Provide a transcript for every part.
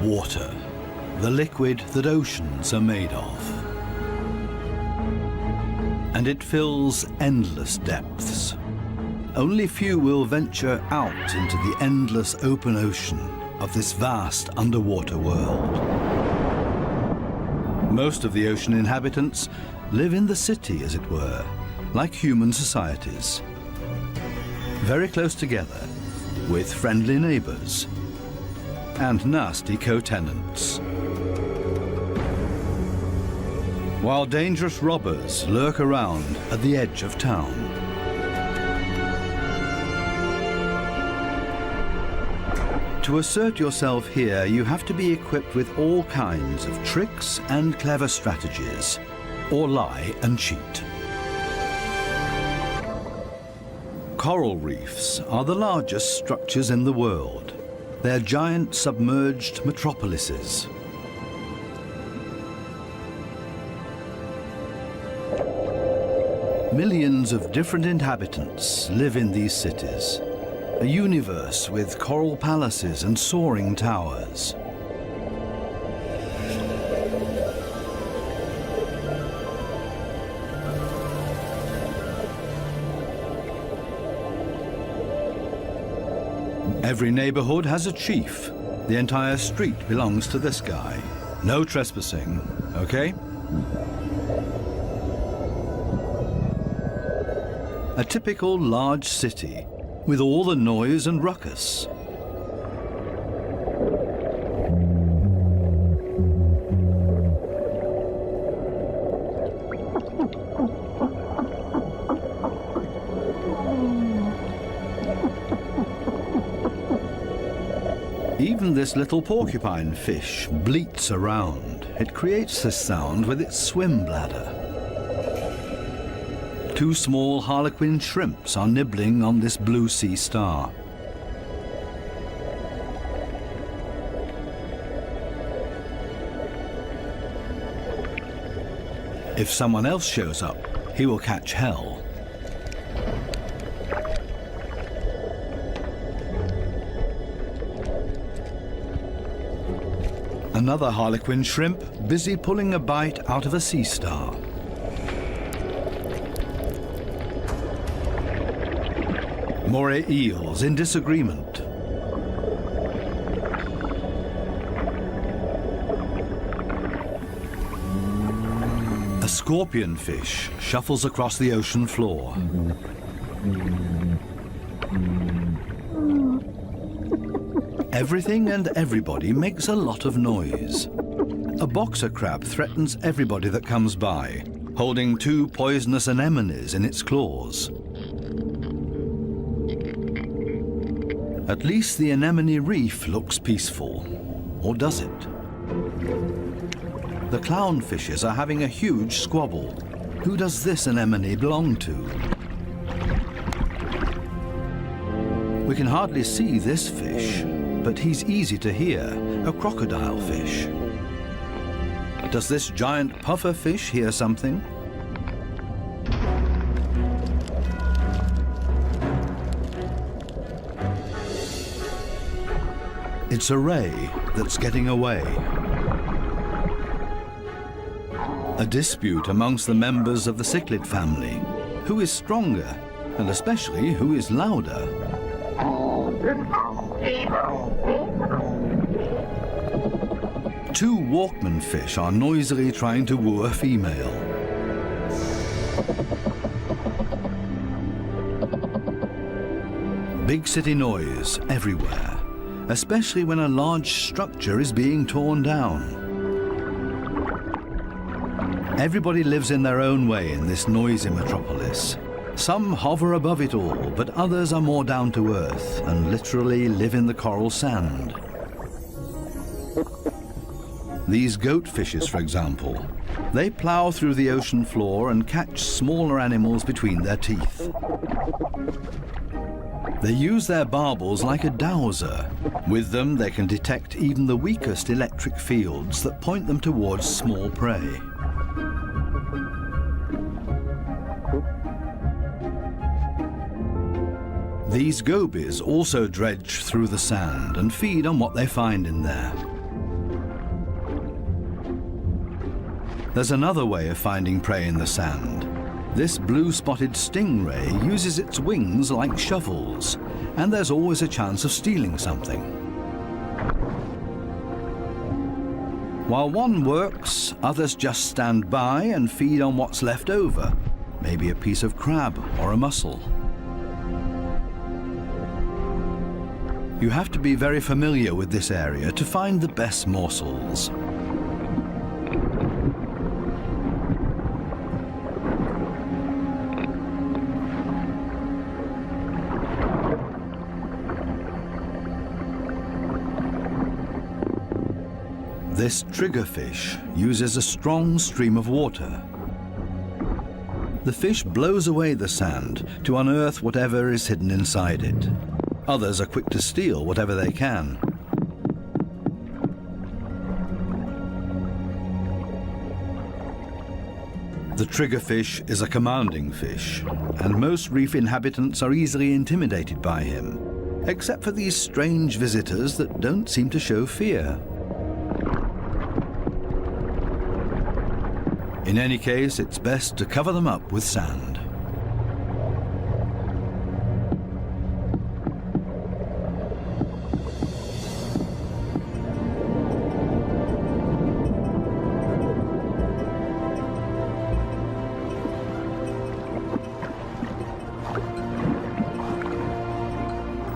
Water, the liquid that oceans are made of. And it fills endless depths. Only few will venture out into the endless open ocean of this vast underwater world. Most of the ocean inhabitants live in the city, as it were, like human societies. Very close together, with friendly neighbors and nasty co-tenants. While dangerous robbers lurk around at the edge of town. To assert yourself here, you have to be equipped with all kinds of tricks and clever strategies, or lie and cheat. Coral reefs are the largest structures in the world. They're giant submerged metropolises. Millions of different inhabitants live in these cities. A universe with coral palaces and soaring towers. Every neighborhood has a chief. The entire street belongs to this guy. No trespassing, okay? A typical large city with all the noise and ruckus. Even this little porcupine fish bleats around. It creates this sound with its swim bladder. Two small harlequin shrimps are nibbling on this blue sea star. If someone else shows up, he will catch hell. Another harlequin shrimp busy pulling a bite out of a sea star. Moray eels in disagreement. A scorpion fish shuffles across the ocean floor. Everything and everybody makes a lot of noise. A boxer crab threatens everybody that comes by, holding two poisonous anemones in its claws. At least the anemone reef looks peaceful. Or does it? The clownfishes are having a huge squabble. Who does this anemone belong to? We can hardly see this fish, but he's easy to hear, a crocodile fish. Does this giant puffer fish hear something? It's a ray that's getting away. A dispute amongst the members of the cichlid family. Who is stronger, and especially who is louder? Two Walkman fish are noisily trying to woo a female. Big city noise everywhere, especially when a large structure is being torn down. Everybody lives in their own way in this noisy metropolis. Some hover above it all, but others are more down to earth and literally live in the coral sand. These goatfishes, for example, they plow through the ocean floor and catch smaller animals between their teeth. They use their barbels like a dowser. With them, they can detect even the weakest electric fields that point them towards small prey. These gobies also dredge through the sand and feed on what they find in there. There's another way of finding prey in the sand. This blue-spotted stingray uses its wings like shovels, and there's always a chance of stealing something. While one works, others just stand by and feed on what's left over, maybe a piece of crab or a mussel. You have to be very familiar with this area to find the best morsels. This triggerfish uses a strong stream of water. The fish blows away the sand to unearth whatever is hidden inside it. Others are quick to steal whatever they can. The triggerfish is a commanding fish, and most reef inhabitants are easily intimidated by him, except for these strange visitors that don't seem to show fear. In any case, it's best to cover them up with sand.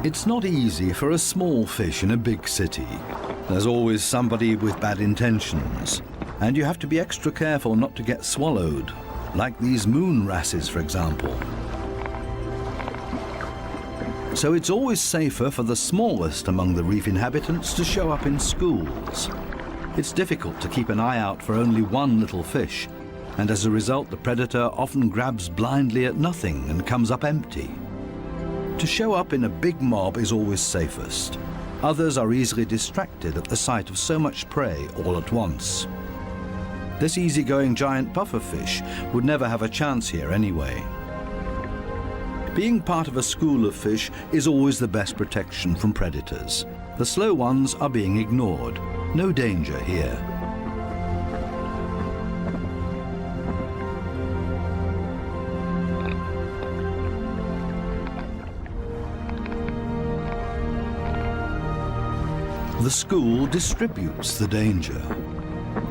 It's not easy for a small fish in a big city. There's always somebody with bad intentions, and you have to be extra careful not to get swallowed, like these moon wrasses, for example. So it's always safer for the smallest among the reef inhabitants to show up in schools. It's difficult to keep an eye out for only one little fish, and as a result the predator often grabs blindly at nothing and comes up empty. To show up in a big mob is always safest. Others are easily distracted at the sight of so much prey all at once. This easygoing giant pufferfish would never have a chance here anyway. Being part of a school of fish is always the best protection from predators. The slow ones are being ignored. No danger here. The school distributes the danger.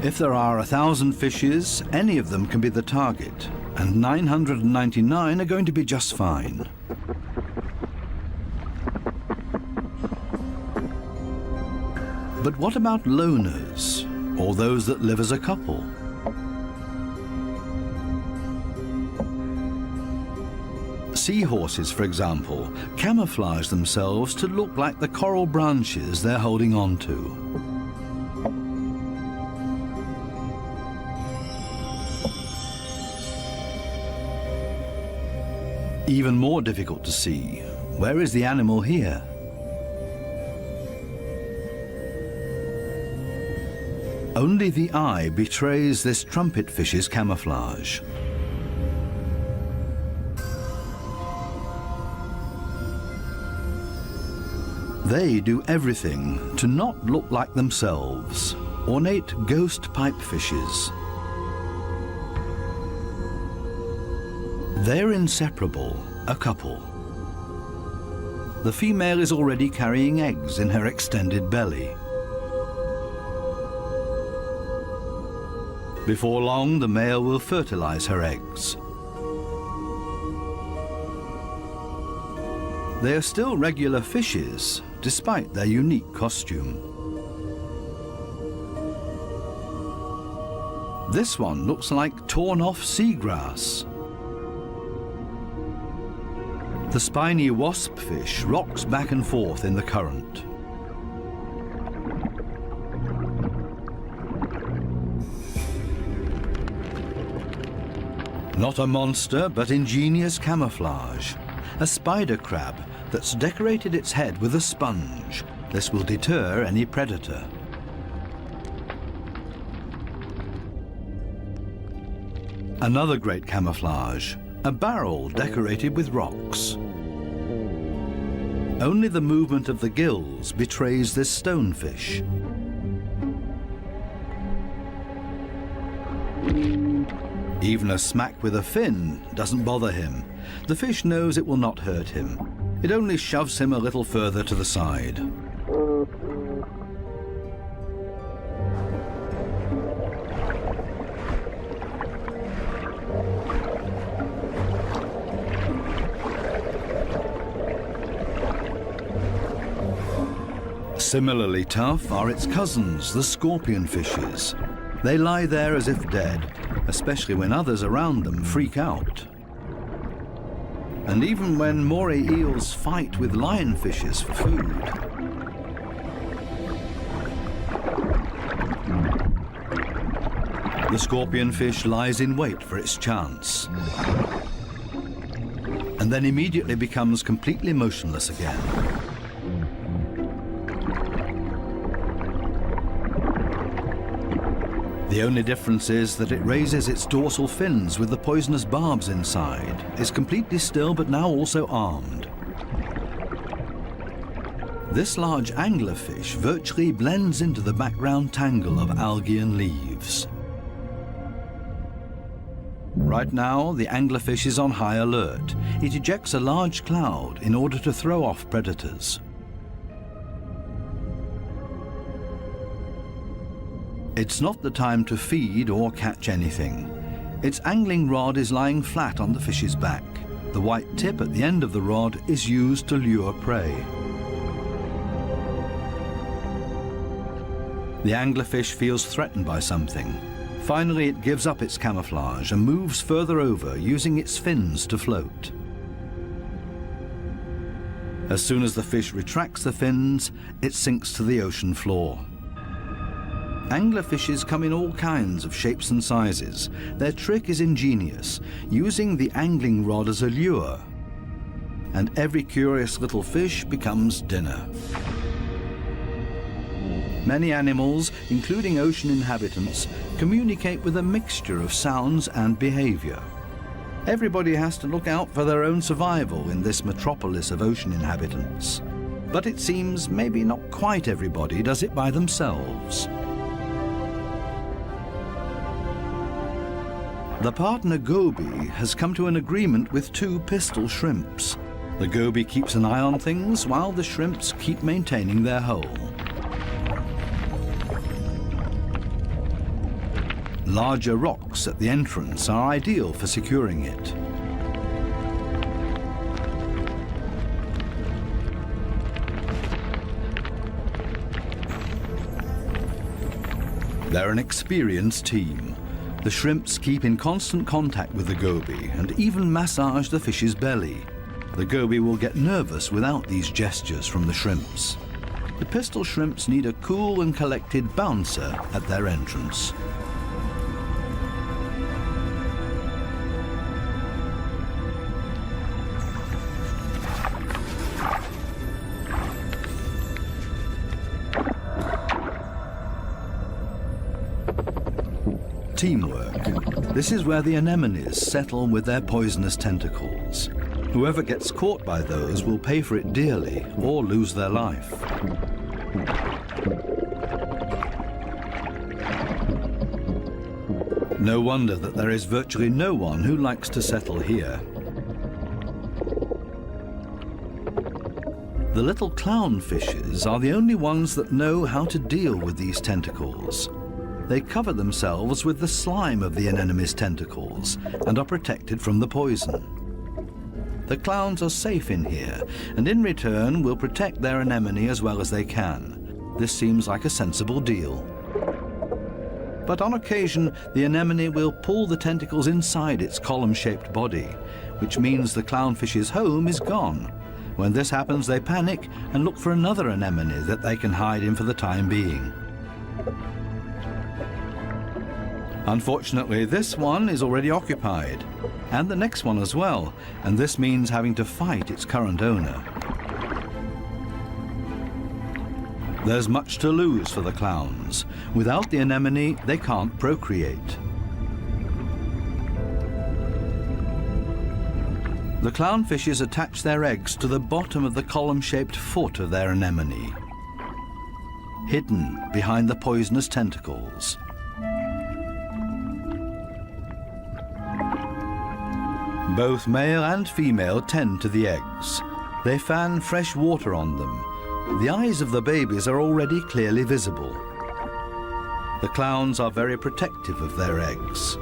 If there are 1,000 fishes, any of them can be the target, and 999 are going to be just fine. But what about loners, or those that live as a couple? Seahorses, for example, camouflage themselves to look like the coral branches they're holding on to. Even more difficult to see, where is the animal here? Only the eye betrays this trumpetfish's camouflage. They do everything to not look like themselves, ornate ghost pipefishes. They're inseparable, a couple. The female is already carrying eggs in her extended belly. Before long, the male will fertilize her eggs. They are still regular fishes, despite their unique costume. This one looks like torn-off seagrass. The spiny waspfish rocks back and forth in the current. Not a monster, but ingenious camouflage. A spider crab that's decorated its head with a sponge. This will deter any predator. Another great camouflage, a barrel decorated with rocks. Only the movement of the gills betrays this stonefish. Even a smack with a fin doesn't bother him. The fish knows it will not hurt him. It only shoves him a little further to the side. Similarly tough are its cousins, the scorpion fishes. They lie there as if dead, especially when others around them freak out. And even when moray eels fight with lionfishes for food. The scorpion fish lies in wait for its chance, and then immediately becomes completely motionless again. The only difference is that it raises its dorsal fins with the poisonous barbs inside, is completely still but now also armed. This large anglerfish virtually blends into the background tangle of algae and leaves. Right now, the anglerfish is on high alert. It ejects a large cloud in order to throw off predators. It's not the time to feed or catch anything. Its angling rod is lying flat on the fish's back. The white tip at the end of the rod is used to lure prey. The anglerfish feels threatened by something. Finally, it gives up its camouflage and moves further over, using its fins to float. As soon as the fish retracts the fins, it sinks to the ocean floor. Anglerfishes come in all kinds of shapes and sizes. Their trick is ingenious, using the angling rod as a lure. And every curious little fish becomes dinner. Many animals, including ocean inhabitants, communicate with a mixture of sounds and behavior. Everybody has to look out for their own survival in this metropolis of ocean inhabitants. But it seems maybe not quite everybody does it by themselves. The partner goby has come to an agreement with two pistol shrimps. The goby keeps an eye on things while the shrimps keep maintaining their hole. Larger rocks at the entrance are ideal for securing it. They're an experienced team. The shrimps keep in constant contact with the goby and even massage the fish's belly. The goby will get nervous without these gestures from the shrimps. The pistol shrimps need a cool and collected bouncer at their entrance. Teamwork. This is where the anemones settle with their poisonous tentacles. Whoever gets caught by those will pay for it dearly or lose their life. No wonder that there is virtually no one who likes to settle here. The little clownfishes are the only ones that know how to deal with these tentacles. They cover themselves with the slime of the anemone's tentacles and are protected from the poison. The clowns are safe in here, and in return will protect their anemone as well as they can. This seems like a sensible deal. But on occasion, the anemone will pull the tentacles inside its column-shaped body, which means the clownfish's home is gone. When this happens, they panic and look for another anemone that they can hide in for the time being. Unfortunately, this one is already occupied, and the next one as well, and this means having to fight its current owner. There's much to lose for the clowns. Without the anemone, they can't procreate. The clownfishes attach their eggs to the bottom of the column-shaped foot of their anemone, hidden behind the poisonous tentacles. Both male and female tend to the eggs. They fan fresh water on them. The eyes of the babies are already clearly visible. The clowns are very protective of their eggs.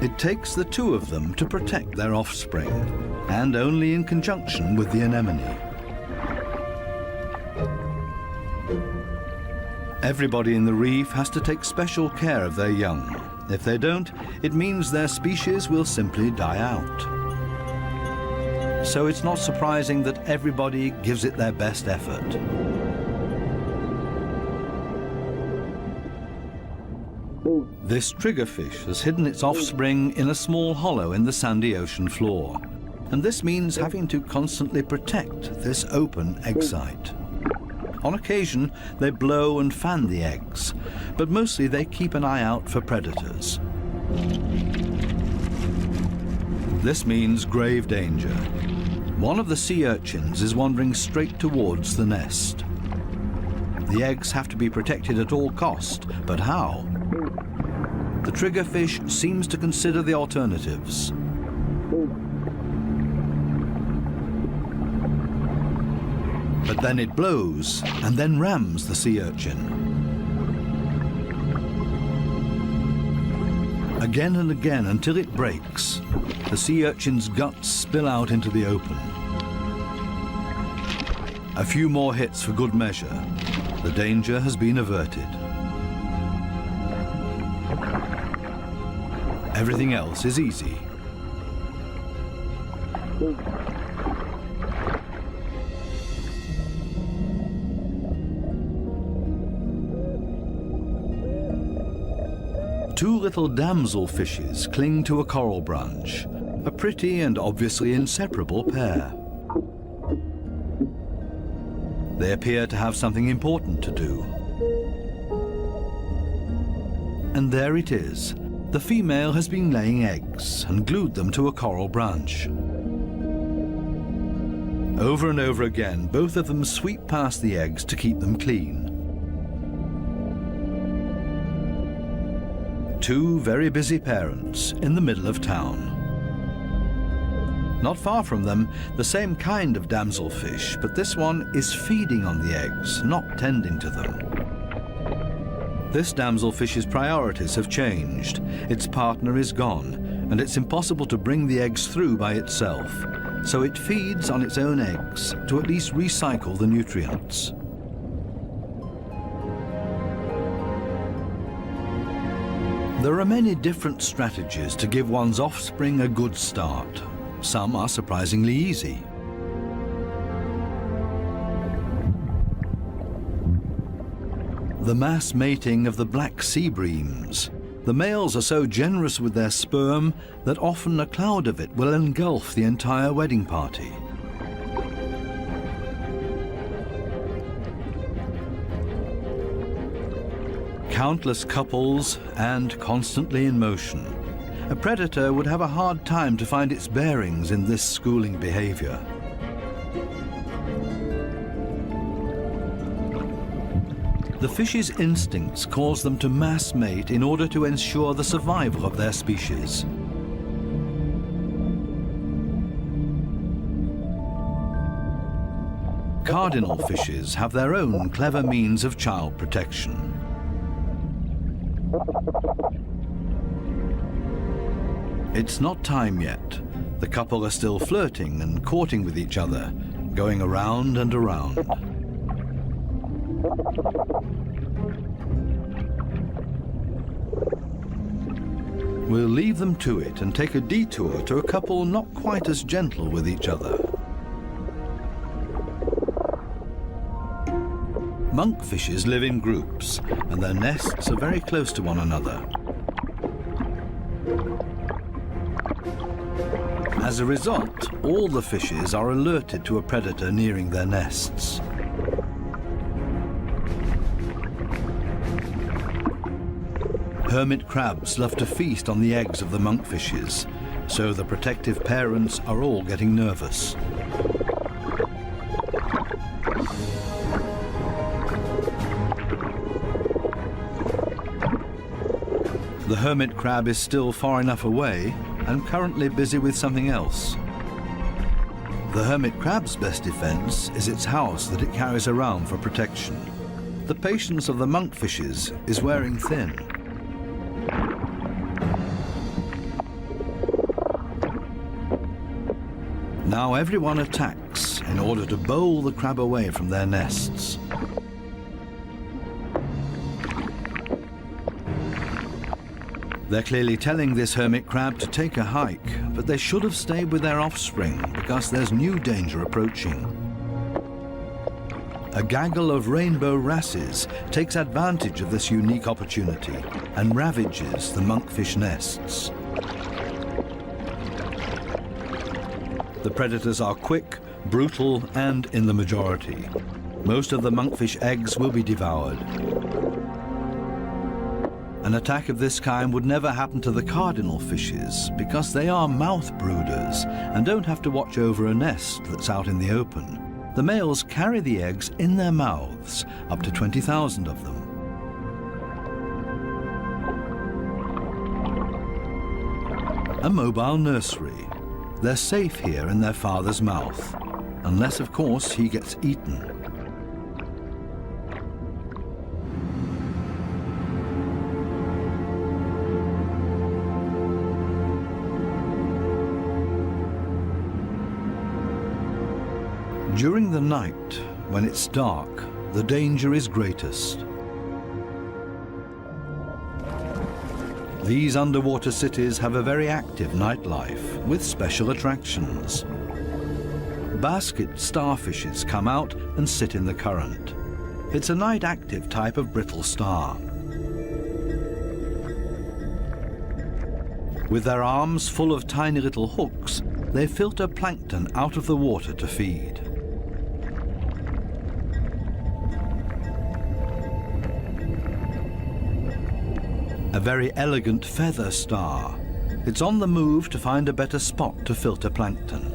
It takes the two of them to protect their offspring, and only in conjunction with the anemone. Everybody in the reef has to take special care of their young. If they don't, it means their species will simply die out. So it's not surprising that everybody gives it their best effort. This triggerfish has hidden its offspring in a small hollow in the sandy ocean floor. And this means having to constantly protect this open egg site. On occasion, they blow and fan the eggs, but mostly they keep an eye out for predators. This means grave danger. One of the sea urchins is wandering straight towards the nest. The eggs have to be protected at all cost, but how? The triggerfish seems to consider the alternatives. But then it blows and then rams the sea urchin. Again and again until it breaks, the sea urchin's guts spill out into the open. A few more hits for good measure. The danger has been averted. Everything else is easy. Two little damselfishes cling to a coral branch, a pretty and obviously inseparable pair. They appear to have something important to do. And there it is. The female has been laying eggs and glued them to a coral branch. Over and over again, both of them sweep past the eggs to keep them clean. Two very busy parents in the middle of town. Not far from them, the same kind of damselfish, but this one is feeding on the eggs, not tending to them. This damselfish's priorities have changed. Its partner is gone, and it's impossible to bring the eggs through by itself, so it feeds on its own eggs to at least recycle the nutrients. There are many different strategies to give one's offspring a good start. Some are surprisingly easy. The mass mating of the black sea breams. The males are so generous with their sperm that often a cloud of it will engulf the entire wedding party. Countless couples and constantly in motion. A predator would have a hard time to find its bearings in this schooling behavior. The fish's instincts cause them to mass mate in order to ensure the survival of their species. Cardinal fishes have their own clever means of child protection. It's not time yet. The couple are still flirting and courting with each other, going around and around. We'll leave them to it and take a detour to a couple not quite as gentle with each other. Monkfishes live in groups, and their nests are very close to one another. As a result, all the fishes are alerted to a predator nearing their nests. Hermit crabs love to feast on the eggs of the monkfishes, so the protective parents are all getting nervous. The hermit crab is still far enough away and currently busy with something else. The hermit crab's best defense is its house that it carries around for protection. The patience of the monkfishes is wearing thin. Now everyone attacks in order to bowl the crab away from their nests. They're clearly telling this hermit crab to take a hike, but they should have stayed with their offspring because there's new danger approaching. A gaggle of rainbow wrasses takes advantage of this unique opportunity and ravages the monkfish nests. The predators are quick, brutal, and in the majority. Most of the monkfish eggs will be devoured. An attack of this kind would never happen to the cardinal fishes because they are mouth brooders and don't have to watch over a nest that's out in the open. The males carry the eggs in their mouths, up to 20,000 of them. A mobile nursery. They're safe here in their father's mouth, unless, of course, he gets eaten. During the night, when it's dark, the danger is greatest. These underwater cities have a very active nightlife with special attractions. Basket starfishes come out and sit in the current. It's a night-active type of brittle star. With their arms full of tiny little hooks, they filter plankton out of the water to feed. A very elegant feather star. It's on the move to find a better spot to filter plankton.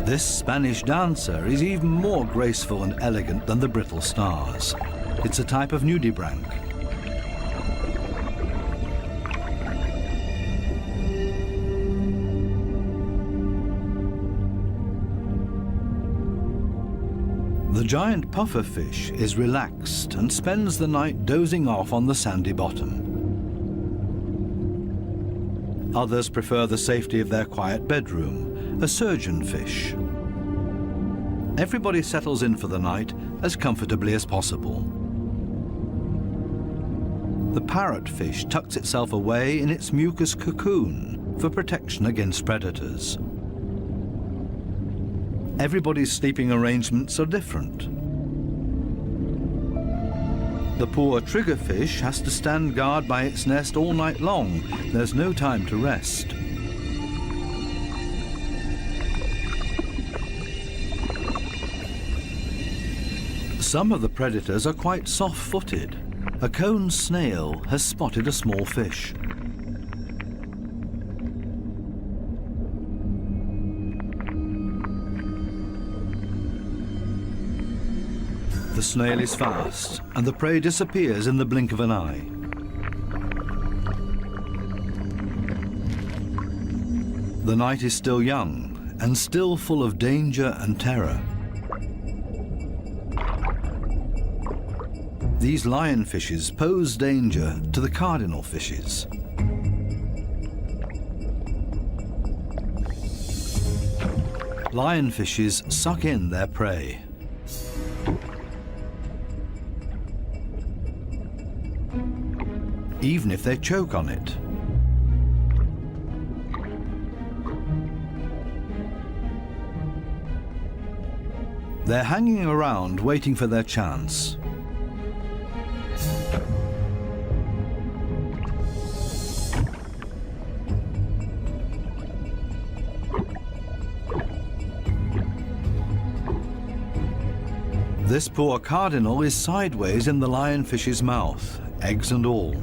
This Spanish dancer is even more graceful and elegant than the brittle stars. It's a type of nudibranch. The giant pufferfish is relaxed and spends the night dozing off on the sandy bottom. Others prefer the safety of their quiet bedroom, a surgeonfish. Everybody settles in for the night as comfortably as possible. The parrotfish tucks itself away in its mucus cocoon for protection against predators. Everybody's sleeping arrangements are different. The poor triggerfish has to stand guard by its nest all night long. There's no time to rest. Some of the predators are quite soft-footed. A cone snail has spotted a small fish. The snail is fast, and the prey disappears in the blink of an eye. The night is still young, and still full of danger and terror. These lionfishes pose danger to the cardinal fishes. Lionfishes suck in their prey. Even if they choke on it. They're hanging around waiting for their chance. This poor cardinal is sideways in the lionfish's mouth, eggs and all.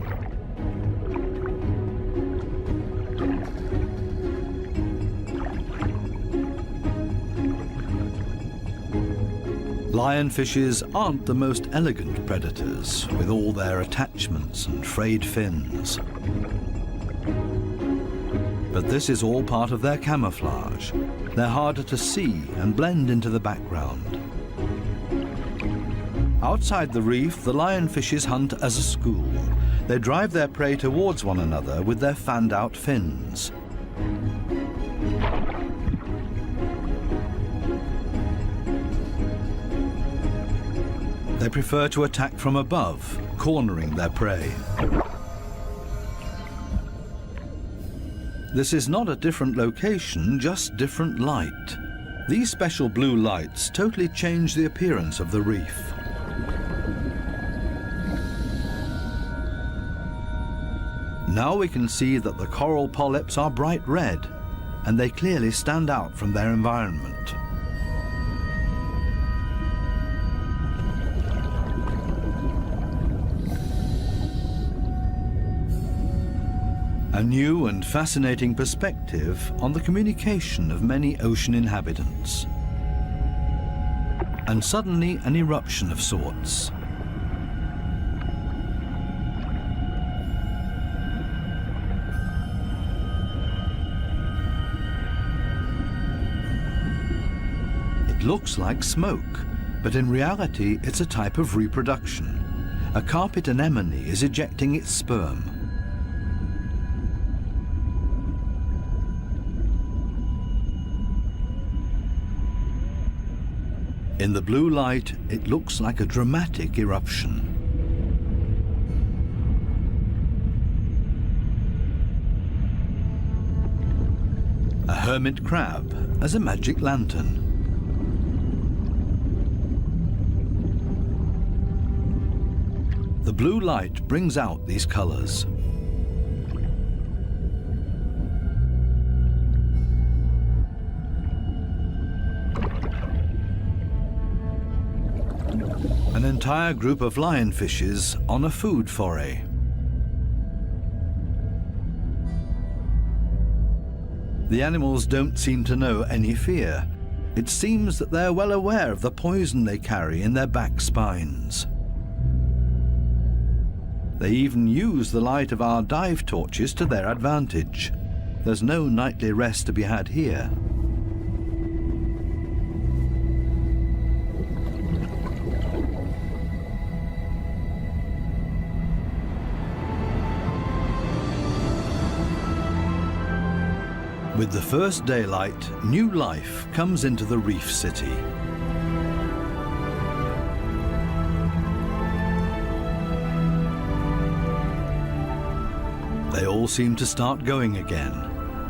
Lionfishes aren't the most elegant predators, with all their attachments and frayed fins. But this is all part of their camouflage. They're harder to see and blend into the background. Outside the reef, the lionfishes hunt as a school. They drive their prey towards one another with their fanned-out fins. They prefer to attack from above, cornering their prey. This is not a different location, just different light. These special blue lights totally change the appearance of the reef. Now we can see that the coral polyps are bright red, and they clearly stand out from their environment. A new and fascinating perspective on the communication of many ocean inhabitants. And suddenly an eruption of sorts. It looks like smoke, but in reality it's a type of reproduction. A carpet anemone is ejecting its sperm. In the blue light, it looks like a dramatic eruption. A hermit crab as a magic lantern. The blue light brings out these colors. An entire group of lionfishes on a food foray. The animals don't seem to know any fear. It seems that they're well aware of the poison they carry in their back spines. They even use the light of our dive torches to their advantage. There's no nightly rest to be had here. With the first daylight, new life comes into the reef city. They all seem to start going again,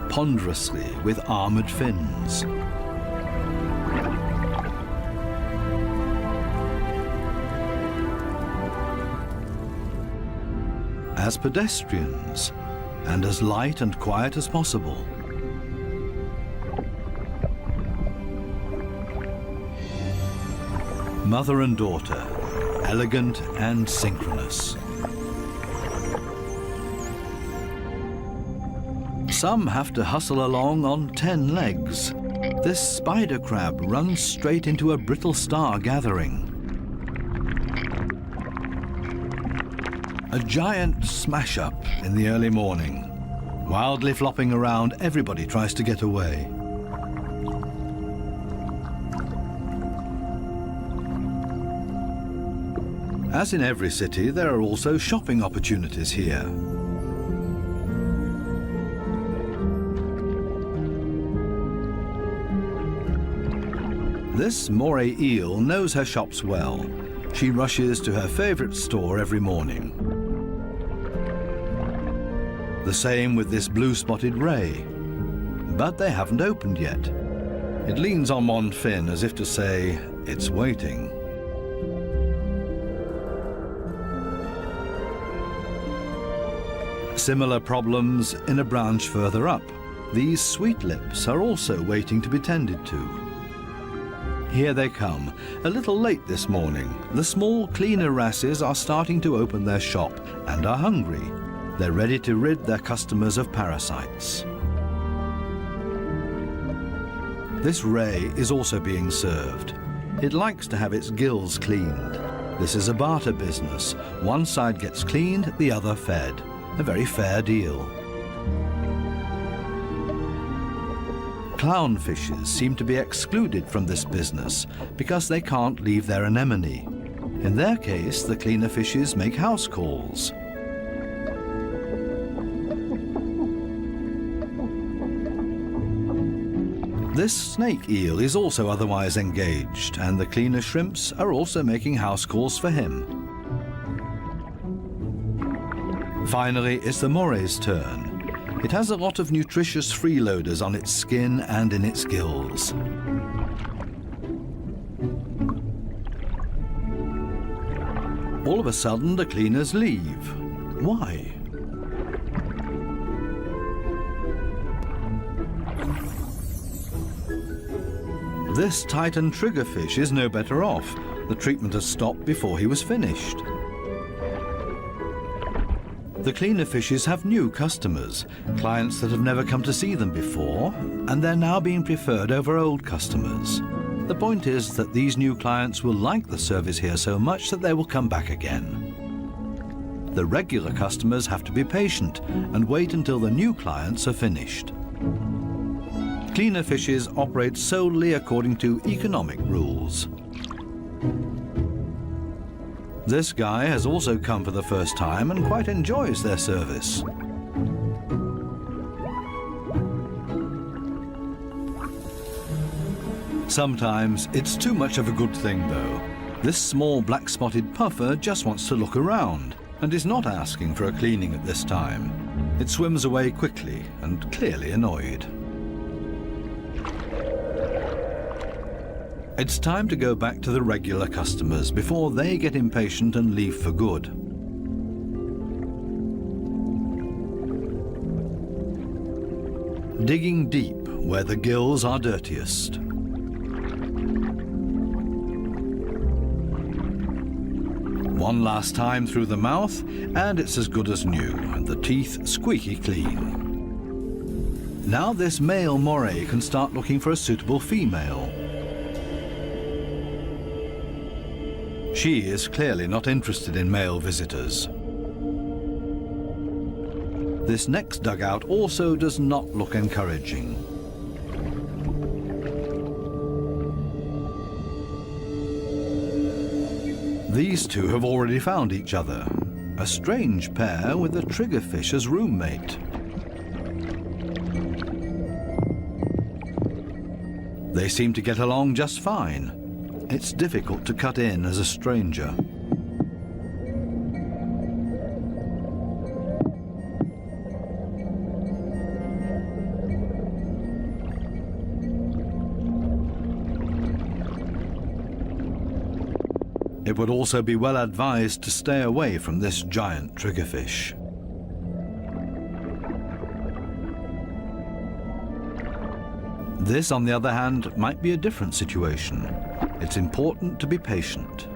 ponderously with armored fins. As pedestrians, and as light and quiet as possible. Mother and daughter, elegant and synchronous. Some have to hustle along on 10 legs. This spider crab runs straight into a brittle star gathering. A giant smash-up in the early morning. Wildly flopping around, everybody tries to get away. As in every city, there are also shopping opportunities here. This moray eel knows her shops well. She rushes to her favorite store every morning. The same with this blue-spotted ray. But they haven't opened yet. It leans on one fin as if to say, it's waiting. Similar problems in a branch further up. These sweet lips are also waiting to be tended to. Here they come, a little late this morning. The small, cleaner wrasses are starting to open their shop and are hungry. They're ready to rid their customers of parasites. This ray is also being served. It likes to have its gills cleaned. This is a barter business. One side gets cleaned, the other fed. A very fair deal. Clownfishes seem to be excluded from this business because they can't leave their anemone. In their case, the cleaner fishes make house calls. This snake eel is also otherwise engaged, and the cleaner shrimps are also making house calls for him. Finally, it's the moray's turn. It has a lot of nutritious freeloaders on its skin and in its gills. All of a sudden, the cleaners leave. Why? This Titan triggerfish is no better off. The treatment has stopped before he was finished. The cleaner fishes have new customers, clients that have never come to see them before, and they're now being preferred over old customers. The point is that these new clients will like the service here so much that they will come back again. The regular customers have to be patient and wait until the new clients are finished. Cleaner fishes operate solely according to economic rules. This guy has also come for the first time and quite enjoys their service. Sometimes it's too much of a good thing, though. This small black-spotted puffer just wants to look around and is not asking for a cleaning at this time. It swims away quickly and clearly annoyed. It's time to go back to the regular customers before they get impatient and leave for good. Digging deep where the gills are dirtiest. One last time through the mouth, and it's as good as new, and the teeth squeaky clean. Now this male moray can start looking for a suitable female. She is clearly not interested in male visitors. This next dugout also does not look encouraging. These two have already found each other. A strange pair with a triggerfish as roommate. They seem to get along just fine. It's difficult to cut in as a stranger. It would also be well advised to stay away from this giant triggerfish. This, on the other hand, might be a different situation. It's important to be patient.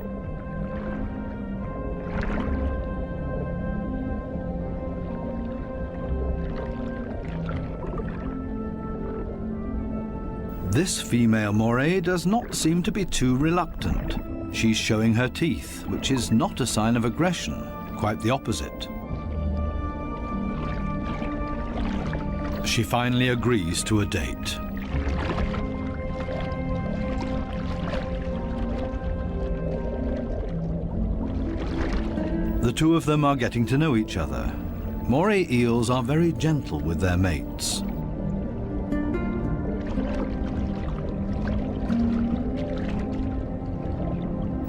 This female moray does not seem to be too reluctant. She's showing her teeth, which is not a sign of aggression, quite the opposite. She finally agrees to a date. The two of them are getting to know each other. Moray eels are very gentle with their mates.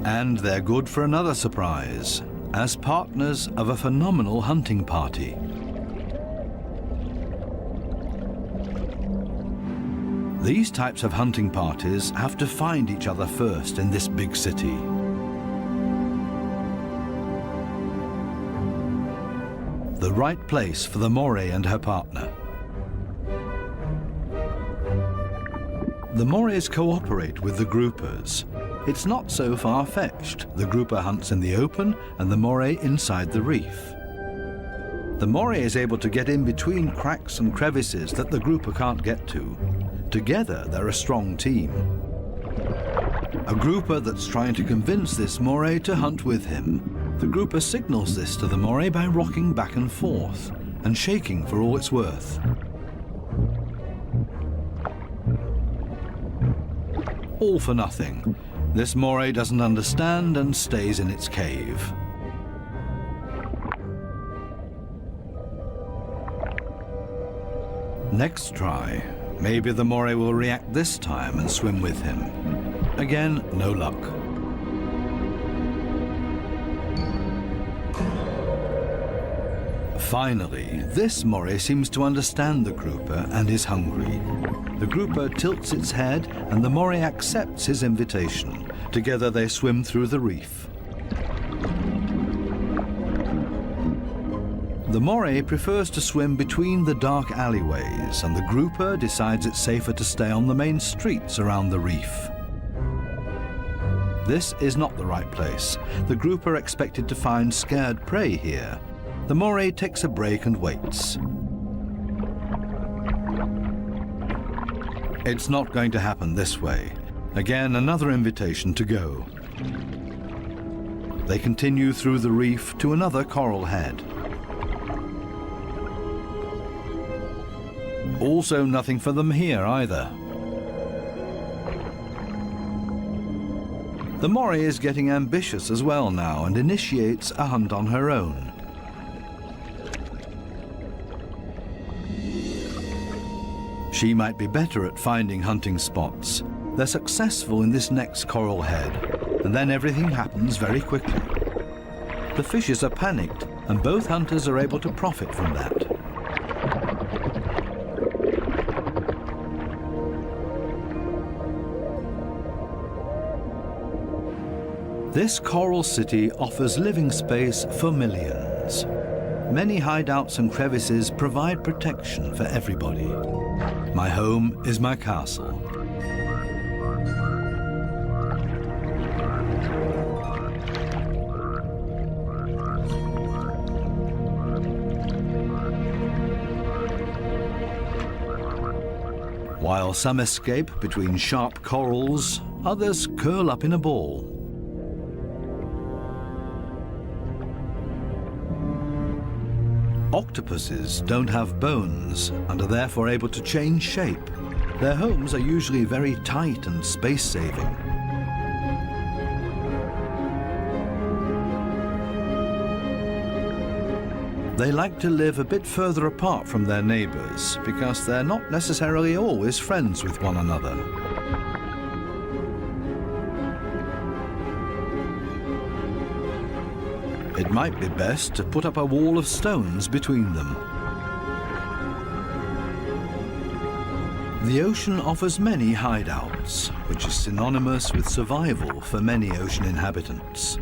And they're good for another surprise, as partners of a phenomenal hunting party. These types of hunting parties have to find each other first in this big city. The right place for the moray and her partner. The morays cooperate with the groupers. It's not so far-fetched. The grouper hunts in the open and the moray inside the reef. The moray is able to get in between cracks and crevices that the grouper can't get to. Together, they're a strong team. A grouper that's trying to convince this moray to hunt with him. The grouper signals this to the moray by rocking back and forth and shaking for all it's worth. All for nothing. This moray doesn't understand and stays in its cave. Next try. Maybe the moray will react this time and swim with him. Again, no luck. Finally, this moray seems to understand the grouper and is hungry. The grouper tilts its head and the moray accepts his invitation. Together they swim through the reef. The moray prefers to swim between the dark alleyways, and the grouper decides it's safer to stay on the main streets around the reef. This is not the right place. The grouper expected to find scared prey here. The moray takes a break and waits. It's not going to happen this way. Again, another invitation to go. They continue through the reef to another coral head. Also nothing for them here either. The moray is getting ambitious as well now and initiates a hunt on her own. She might be better at finding hunting spots. They're successful in this next coral head, and then everything happens very quickly. The fishes are panicked, and both hunters are able to profit from that. This coral city offers living space for millions. Many hideouts and crevices provide protection for everybody. My home is my castle. While some escape between sharp corals, others curl up in a ball. Octopuses don't have bones and are therefore able to change shape. Their homes are usually very tight and space-saving. They like to live a bit further apart from their neighbors because they're not necessarily always friends with one another. It might be best to put up a wall of stones between them. The ocean offers many hideouts, which is synonymous with survival for many ocean inhabitants.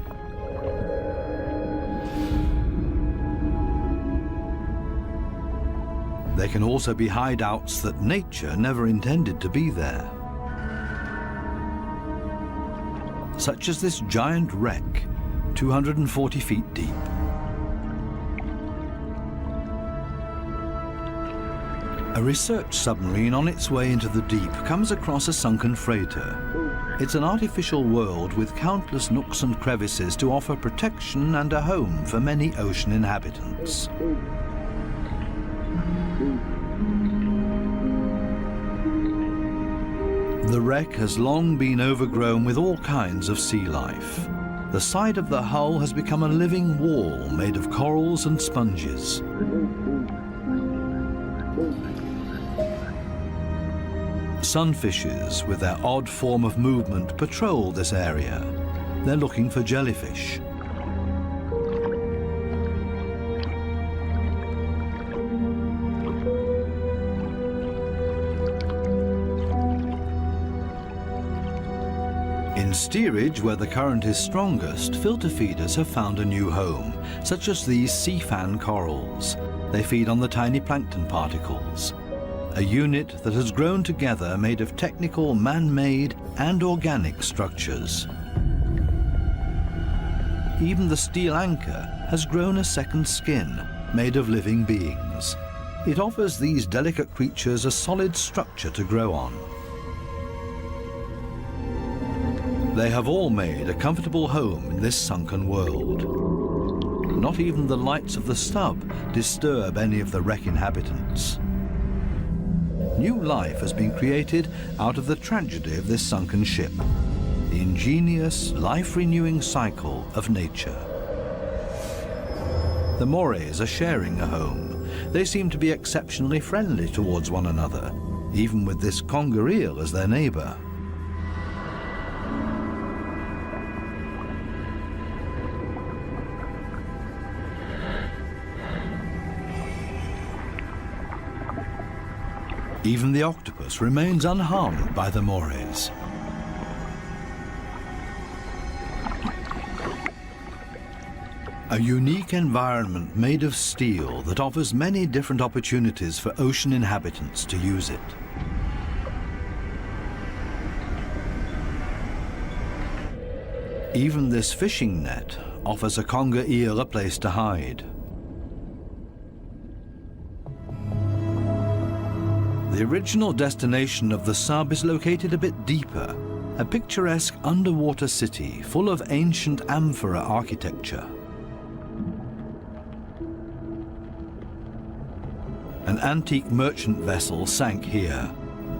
There can also be hideouts that nature never intended to be there, such as this giant wreck, 240 feet deep. A research submarine on its way into the deep comes across a sunken freighter. It's an artificial world with countless nooks and crevices to offer protection and a home for many ocean inhabitants. The wreck has long been overgrown with all kinds of sea life. The side of the hull has become a living wall made of corals and sponges. Sunfishes, with their odd form of movement, patrol this area. They're looking for jellyfish. In steerage, where the current is strongest, filter feeders have found a new home, such as these sea fan corals. They feed on the tiny plankton particles. A unit that has grown together made of technical, man-made and organic structures. Even the steel anchor has grown a second skin, made of living beings. It offers these delicate creatures a solid structure to grow on. They have all made a comfortable home in this sunken world. Not even the lights of the stub disturb any of the wreck inhabitants. New life has been created out of the tragedy of this sunken ship, the ingenious, life-renewing cycle of nature. The Morays are sharing a home. They seem to be exceptionally friendly towards one another, even with this conger eel as their neighbour. Even the octopus remains unharmed by the Morays. A unique environment made of steel that offers many different opportunities for ocean inhabitants to use it. Even this fishing net offers a conger eel a place to hide. The original destination of the sub is located a bit deeper, a picturesque underwater city full of ancient amphora architecture. An antique merchant vessel sank here.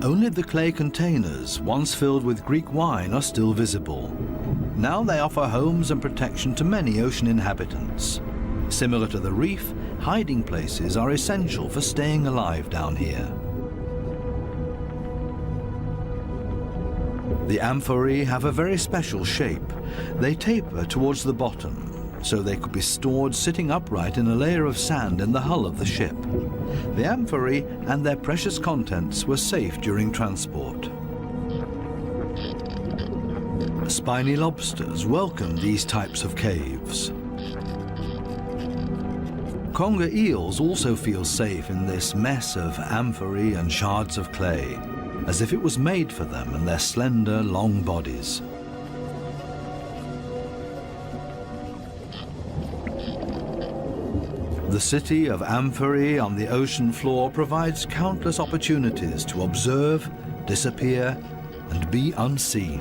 Only the clay containers, once filled with Greek wine, are still visible. Now they offer homes and protection to many ocean inhabitants. Similar to the reef, hiding places are essential for staying alive down here. The amphorae have a very special shape. They taper towards the bottom, so they could be stored sitting upright in a layer of sand in the hull of the ship. The amphorae and their precious contents were safe during transport. Spiny lobsters welcome these types of caves. Conger eels also feel safe in this mess of amphorae and shards of clay, as if it was made for them and their slender, long bodies. The city of amphorae on the ocean floor provides countless opportunities to observe, disappear, and be unseen.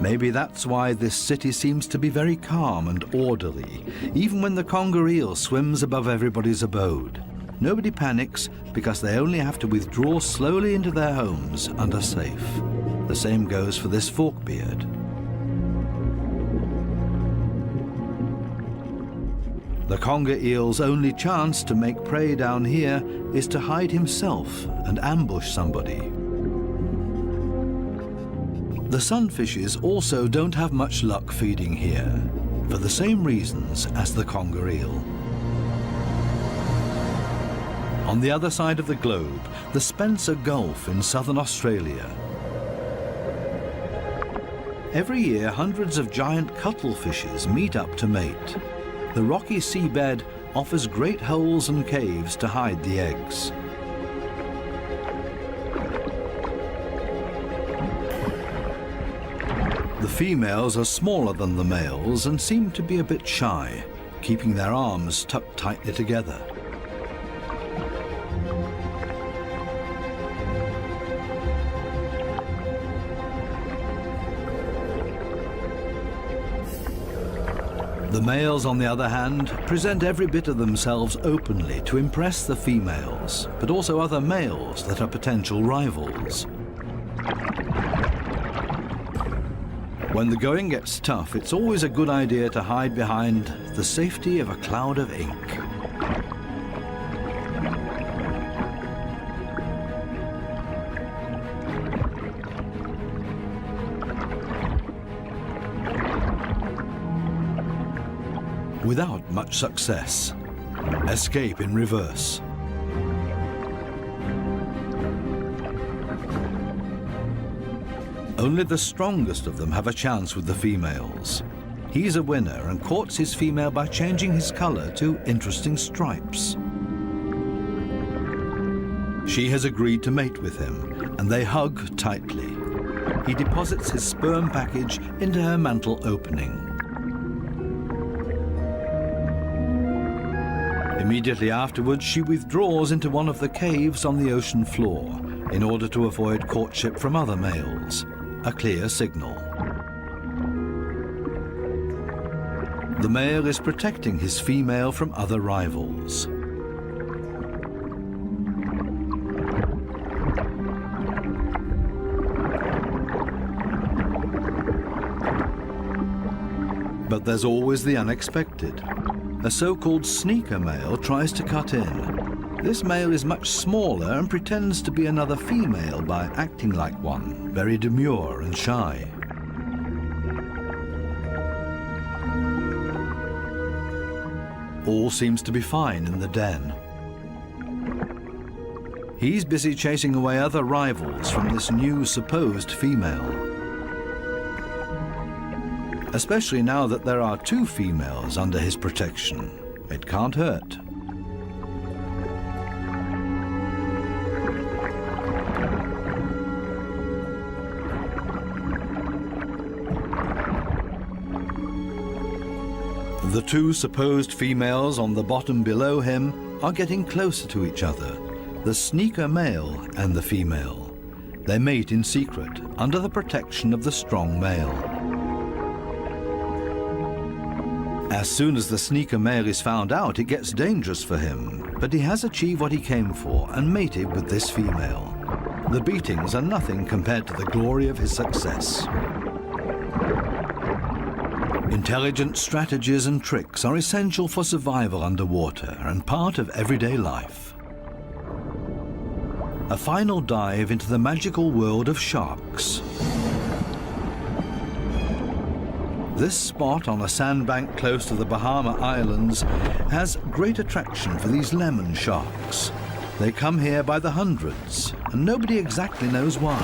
Maybe that's why this city seems to be very calm and orderly, even when the conger eel swims above everybody's abode. Nobody panics because they only have to withdraw slowly into their homes and are safe. The same goes for this forkbeard. The conger eel's only chance to make prey down here is to hide himself and ambush somebody. The sunfishes also don't have much luck feeding here, for the same reasons as the conger eel. On the other side of the globe, the Spencer Gulf in southern Australia. Every year, hundreds of giant cuttlefishes meet up to mate. The rocky seabed offers great holes and caves to hide the eggs. The females are smaller than the males and seem to be a bit shy, keeping their arms tucked tightly together. The males, on the other hand, present every bit of themselves openly to impress the females, but also other males that are potential rivals. When the going gets tough, it's always a good idea to hide behind the safety of a cloud of ink. Without much success. Escape in reverse. Only the strongest of them have a chance with the females. He's a winner and courts his female by changing his color to interesting stripes. She has agreed to mate with him, and they hug tightly. He deposits his sperm package into her mantle opening. Immediately afterwards, she withdraws into one of the caves on the ocean floor in order to avoid courtship from other males, a clear signal. The male is protecting his female from other rivals. But there's always the unexpected. A so-called sneaker male tries to cut in. This male is much smaller and pretends to be another female by acting like one, very demure and shy. All seems to be fine in the den. He's busy chasing away other rivals from this new supposed female. Especially now that there are 2 females under his protection. It can't hurt. The 2 supposed females on the bottom below him are getting closer to each other, the sneaker male and the female. They mate in secret, under the protection of the strong male. As soon as the sneaker male is found out, it gets dangerous for him, but he has achieved what he came for and mated with this female. The beatings are nothing compared to the glory of his success. Intelligent strategies and tricks are essential for survival underwater and part of everyday life. A final dive into the magical world of sharks. This spot on a sandbank close to the Bahama Islands has great attraction for these lemon sharks. They come here by the hundreds, and nobody exactly knows why.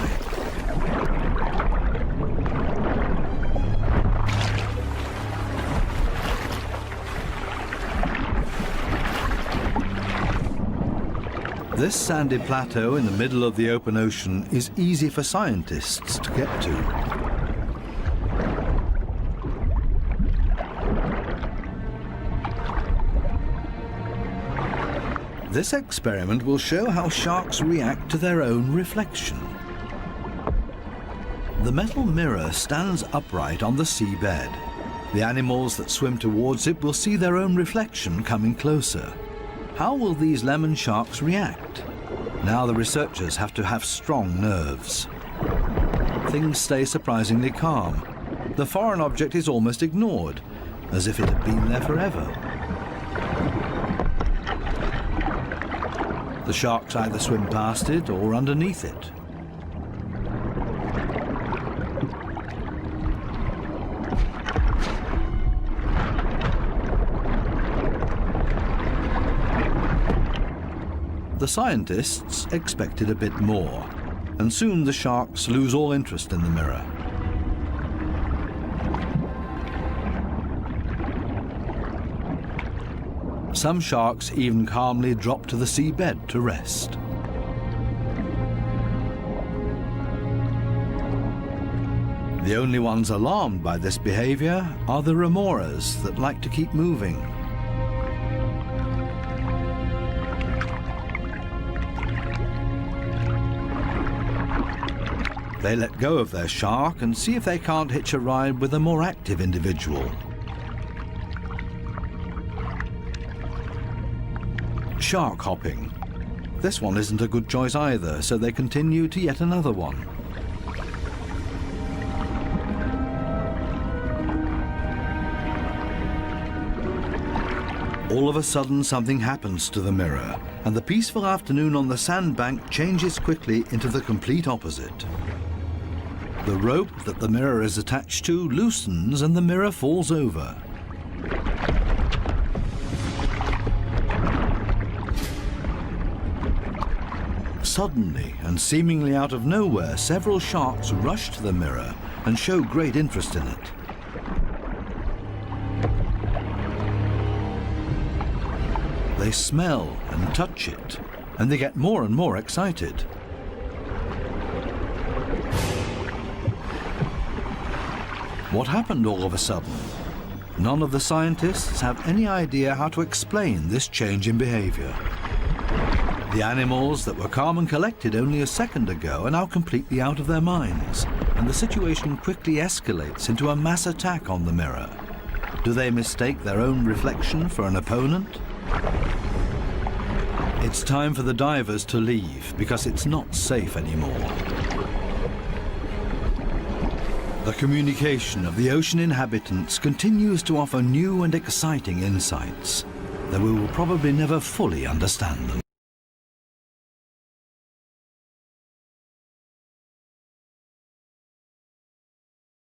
This sandy plateau in the middle of the open ocean is easy for scientists to get to. This experiment will show how sharks react to their own reflection. The metal mirror stands upright on the seabed. The animals that swim towards it will see their own reflection coming closer. How will these lemon sharks react? Now the researchers have to have strong nerves. Things stay surprisingly calm. The foreign object is almost ignored, as if it had been there forever. The sharks either swim past it or underneath it. The scientists expected a bit more, and soon the sharks lose all interest in the mirror. Some sharks even calmly drop to the seabed to rest. The only ones alarmed by this behavior are the remoras that like to keep moving. They let go of their shark and see if they can't hitch a ride with a more active individual. Shark hopping. This one isn't a good choice either, so they continue to yet another one. All of a sudden, something happens to the mirror, and the peaceful afternoon on the sandbank changes quickly into the complete opposite. The rope that the mirror is attached to loosens and the mirror falls over. Suddenly, and seemingly out of nowhere, several sharks rush to the mirror and show great interest in it. They smell and touch it, and they get more and more excited. What happened all of a sudden? None of the scientists have any idea how to explain this change in behavior. The animals that were calm and collected only a second ago are now completely out of their minds, and the situation quickly escalates into a mass attack on the mirror. Do they mistake their own reflection for an opponent? It's time for the divers to leave because it's not safe anymore. The communication of the ocean inhabitants continues to offer new and exciting insights, though we will probably never fully understand them.